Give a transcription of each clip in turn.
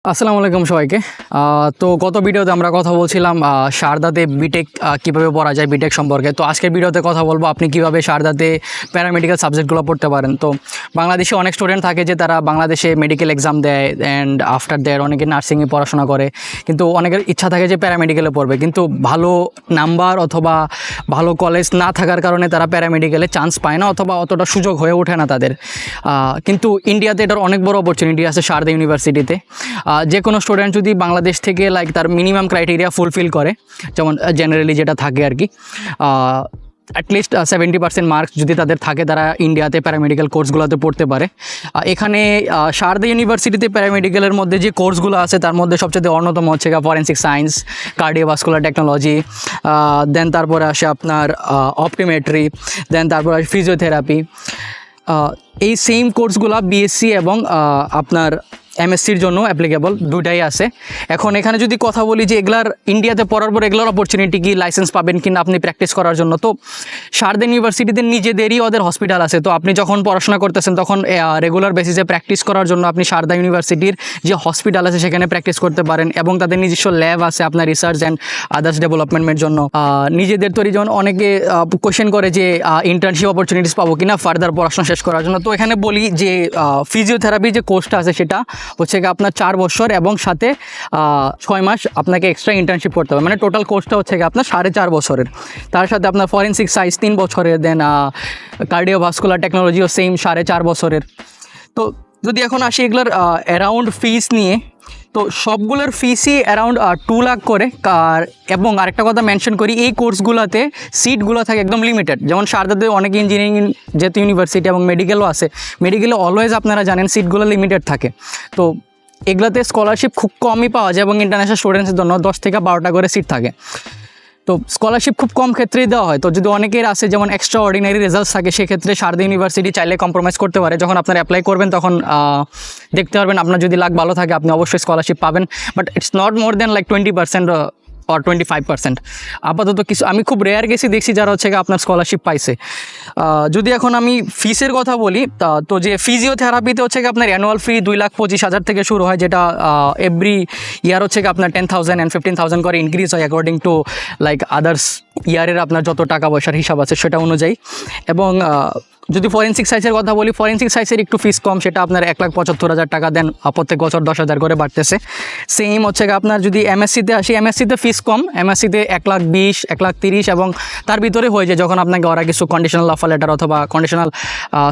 আসসালামু আলাইকুম সবাইকে। তো গত ভিডিওতে আমরা কথা বলছিলাম শারদাতে বিটেক কীভাবে পড়া যায় বিটেক সম্পর্কে। তো আজকের ভিডিওতে কথা বলবো আপনি কীভাবে শারদাতে প্যারামেডিক্যাল সাবজেক্টগুলো পড়তে পারেন। তো বাংলাদেশে অনেক স্টুডেন্ট থাকে যে তারা বাংলাদেশে মেডিকেল এক্সাম দেয় অ্যান্ড আফটার দেয়ার অনেকে নার্সিংয়ে পড়াশোনা করে, কিন্তু অনেকের ইচ্ছা থাকে যে প্যারামেডিক্যালে পড়বে, কিন্তু ভালো নাম্বার অথবা ভালো কলেজ না থাকার কারণে তারা প্যারামেডিক্যালে চান্স পায় না অথবা অতটা সুযোগ হয়ে ওঠে না তাদের। কিন্তু ইন্ডিয়াতে এটার অনেক বড় অপরচুনিটি আছে শারদা ইউনিভার্সিটিতে। যে কোনো স্টুডেন্ট যদি বাংলাদেশ থেকে তার মিনিমাম ক্রাইটেরিয়া ফুলফিল করে, যেমন জেনারেলি যেটা থাকে আর কি, অ্যাটলিস্ট 70% মার্কস যদি তাদের থাকে, তারা ইন্ডিয়াতে প্যারামেডিক্যাল কোর্সগুলোতে পড়তে পারে। এখানে শারদা ইউনিভার্সিটিতে প্যারামেডিক্যালের মধ্যে যে কোর্সগুলো আছে তার মধ্যে সবচেয়ে অন্যতম হচ্ছে ফরেন্সিক সায়েন্স, কার্ডিওভাস্কুলার টেকনোলজি, দেন তারপরে আসে আপনার অপটিমেট্রি, দেন তারপরে আসে ফিজিওথেরাপি। এই সেম কোর্সগুলো বিএসসি এবং আপনার এমএসসির জন্য অ্যাপ্লিকেবল, দুটাই আছে। এখন এখানে যদি কথা বলি যে এগুলার ইন্ডিয়াতে পড়ার পর এগুলোর অপরচুনিটি কি, লাইসেন্স পাবেন কিনা আপনি প্র্যাকটিস করার জন্য, তো শারদা ইউনিভার্সিটিতে নিজেদেরই ওদের হসপিটাল আছে। তো আপনি যখন পড়াশোনা করতেছেন তখন রেগুলার বেসিসে প্র্যাকটিস করার জন্য আপনি শারদা ইউনিভার্সিটির যে হসপিটাল আছে সেখানে প্র্যাকটিস করতে পারেন, এবং তাদের নিজস্ব ল্যাব আছে আপনার রিসার্চ অ্যান্ড আদার্স ডেভেলপমেন্টের জন্য। নিজেদের তৈরি যেমন অনেকে কোয়েশ্চেন করে যে ইন্টার্নশিপ অপরচুনিটিস পাবো কিনা ফার্দার পড়াশোনা শেষ করার জন্য। তো এখানে বলি যে ফিজিওথেরাপি যে কোর্সটা আছে সেটা হচ্ছে আপনার 4 বছর এবং সাথে 6 মাস আপনাকে এক্সট্রা ইন্টার্নশিপ করতে হবে, মানে টোটাল কোর্সটা হচ্ছে আপনার 4.5 বছরের। তার সাথে আপনার ফরেন্সিক সায়েন্স 3 বছরের, দেন কার্ডিওভাস্কুলার টেকনোলজিও সেম 4.5 বছরের। তো যদি এখন আসি এগুলোর অ্যারাউন্ড ফিস নিয়ে, তো সবগুলোর ফিসই অ্যারাউন্ড 2 লাখ করে। এবং আরেকটা কথা মেনশন করি, এই কোর্সগুলোতে সিটগুলো থাকে একদম লিমিটেড। যেমন শারদাতে অনেক ইঞ্জিনিয়ারিং যেহেতু ইউনিভার্সিটি এবং মেডিকেলও আছে, মেডিকেলে অলওয়েজ আপনারা জানেন সিটগুলো লিমিটেড থাকে। তো এগুলোতে স্কলারশিপ খুব কমই পাওয়া যায় এবং ইন্টারন্যাশনাল স্টুডেন্টসের জন্য 10 থেকে 12টা করে সিট থাকে। তো স্কলারশিপ খুব কম ক্ষেত্রেই দেওয়া হয়। তো যদি অনেকের আছে যেমন এক্সট্রা অর্ডিনারি রেজাল্টস থাকে, সেক্ষেত্রে শারদা ইউনিভার্সিটি চাইলে কম্প্রোমাইজ করতে পারে। যখন আপনারা অ্যাপ্লাই করবেন তখন দেখতে পারবেন আপনার যদি লাক ভালো থাকে আপনি অবশ্যই স্কলারশিপ পাবেন, but it's not more than 20% or 25%। আপাতত কিছু আমি খুব রেয়ার কেসই দেখছি যারা হচ্ছে আপনার স্কলারশিপ পাইছে। যদি এখন আমি ফিসের কথা বলি, তো যে ফিজিওথেরাপিতে হচ্ছে আপনার অ্যানুয়াল ফি 2,25,000 থেকে শুরু হয়, যেটা এভরি ইয়ার হচ্ছে আপনার 10,000 and 15,000 করে ইনক্রিজ হয় অ্যাকর্ডিং টু আদার্স ইয়ারের আপনার যত টাকা পয়সার হিসাব আছে সেটা অনুযায়ী। এবং যদি ফরেন্সিক সায়েন্সের কথা বলি, ফরেন্সিক সায়েন্সের একটু ফিস কম, সেটা আপনার 1,75,000 টাকা দেন, প্রত্যেক বছর 10,000 করে বাড়তেছে। সেম হচ্ছে আপনার যদি এমএসসিতে আসি, এমএসসিতে ফিস কম, এমএসসিতে 1,20,000, 1,30,000 এবং তার ভিতরে হয়ে যায় যখন আপনাকে ওরা কিছু কন্ডিশনাল অফার লেটার অথবা কন্ডিশনাল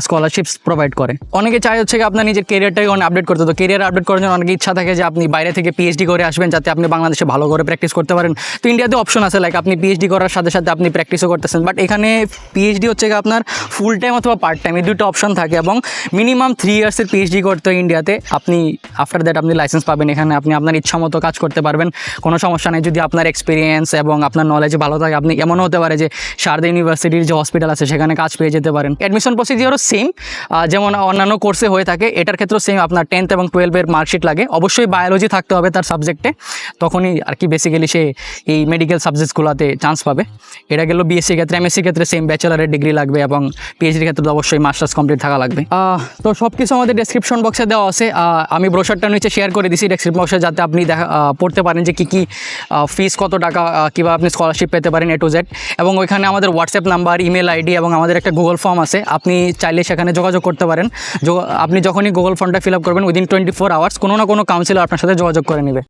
স্কলারশিপস প্রোভাইড করে। অনেকে চাই হচ্ছে আপনার নিজের কেরিয়ারটাকে অনেক আপডেট করতে। তো কেরিয়ার আপডেট করার জন্য অনেকে ইচ্ছা থাকে যে আপনি বাইরে থেকে পিএইচডি করে আসবেন যাতে আপনি বাংলাদেশে ভালো করে প্র্যাকটিস করতে পারেন। তো ইন্ডিয়াতে অপশন আছে, আপনি পিএইচডি করার সাথে সাথে আপনি প্র্যাকটিসও করতেছেন, বাট এখানে পিএইচডি হচ্ছে আপনার ফুল টাইম অথবা পার্ট টাইম, এই দুটো অপশন থাকে এবং মিনিমাম 3 ইয়ার্সের পিএইচডি করতে হয় ইন্ডিয়াতে। আপনি আফটার দ্যাট আপনি লাইসেন্স পাবেন, এখানে আপনি আপনার ইচ্ছা মতো কাজ করতে পারবেন, কোনো সমস্যা নেই। যদি আপনার এক্সপিরিয়েন্স এবং আপনার নলেজ ভালো থাকে, আপনি এমনও হতে পারে যে শারদা ইউনিভার্সিটির যে হসপিটাল আছে সেখানে কাজ পেয়ে যেতে পারেন। অ্যাডমিশন প্রসিডিওরও সেম যেমন অন্যান্য কোর্সে হয়ে থাকে, এটার ক্ষেত্রেও সেম। আপনার 10th এবং 12-এর মার্কশিট লাগে, অবশ্যই বায়োলজি থাকতে হবে তার সাবজেক্টে, তখনই আর কি বেসিক্যালি সে এই মেডিকেল সাবজেক্টসগুলোতে চান্স পাবে। এটা গেল বিএসসি ক্ষেত্রে। এমএসসি ক্ষেত্রে সেম ব্যাচেলারের ডিগ্রি লাগবে এবং পিএইচডির ক্ষেত্রে তো অবশ্যই মাস্টার্স কমপ্লিট থাকা লাগবে। তো সব কিছু আমাদের ডেসক্রিপশন বক্সে দেওয়া আছে। আমি ব্রোশারটা নিচে শেয়ার করে দিছি ডেসক্রিপশন বক্সে, যাতে আপনি পড়তে পারেন যে কী ফিস কত টাকা, কীভাবে আপনি স্কলারশিপ পেতে পারেন A to Z। এবং ওইখানে আমাদের হোয়াটসঅ্যাপ নাম্বার, ইমেল আইডি এবং আমাদের একটা গুগল ফর্ম আছে, আপনি চাইলে সেখানে যোগাযোগ করতে পারেন। আপনি যখনই গুগল ফর্মটা ফিল আপ করবেন উইদিন 24 আওয়ার্স কোনো না কোনো কাউন্সিলর আপনার সাথে যোগাযোগ করে নেবে।